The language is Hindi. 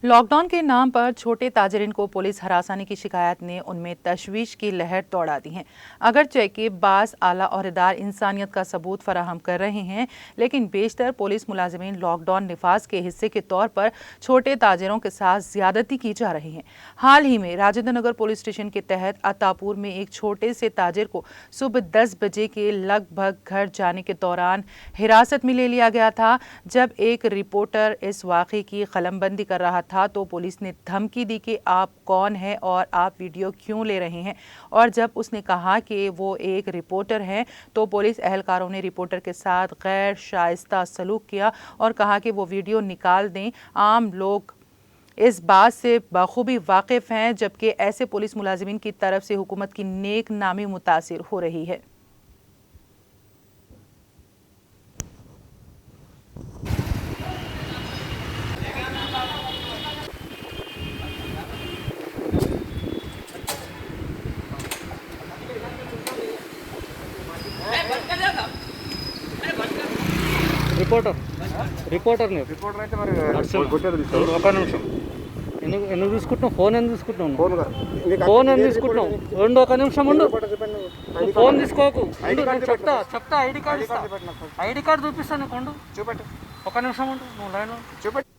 लॉकडाउन के नाम पर छोटे ताजरीन को पुलिस हरासानी की शिकायत ने उनमें तशवीश की लहर दौड़ा दी है। अगरचे कि बास आला ओहदेदार इंसानियत का सबूत फराहम कर रहे हैं, लेकिन बेशतर पुलिस मुलाजिमीन लॉकडाउन निफाज के हिस्से के तौर पर छोटे ताजरों के साथ ज्यादती की जा रही है। हाल ही में राजेंद्र नगर पुलिस स्टेशन के तहत अतापुर में एक छोटे से ताजिर को सुबह 10 बजे के लगभग घर जाने के दौरान हिरासत में ले लिया गया था। जब एक रिपोर्टर इस वाक़े की कलमबंदी कर रहा था तो पुलिस ने धमकी दी कि आप कौन हैं और आप वीडियो क्यों ले रहे हैं, और जब उसने कहा कि वो एक रिपोर्टर हैं तो पुलिस एहलकारों ने रिपोर्टर के साथ गैर शाइस्ता सलूक किया और कहा कि वो वीडियो निकाल दें। आम लोग इस बात से बखूबी वाकिफ़ हैं, जबकि ऐसे पुलिस मुलाजिमीन की तरफ से हुकूमत की नेक नामी मुतासिर हो रही है। రిపోర్టర్ అయితే మరి కొట్టేది తీసుకో. ఒక నిమిషం ఎందుకు తీసుకుంటున్నావు ఫోన్ ఎందుకు తీసుకుంటున్నావు ఫోన్ కాదు. నీకు ఫోన్ అక్కడ ఎందుకు ఇది తీసుకుంటున్నావు రిపోర్ట్ రెండు ఒక నిమిషం ఉండు చెప్పండి. నువ్వు ఫోన్ తీసుకోకు ఐడి కార్డు చెప్తా ఐడి కార్డు ఇస్తా చూపెట్టు నాకు. ఐడి కార్డు చూపిస్తాను నీకు ఉండు చూపెట్టు ఒక నిమిషం ఉండు నువ్వు లైన్ చూపెట్టు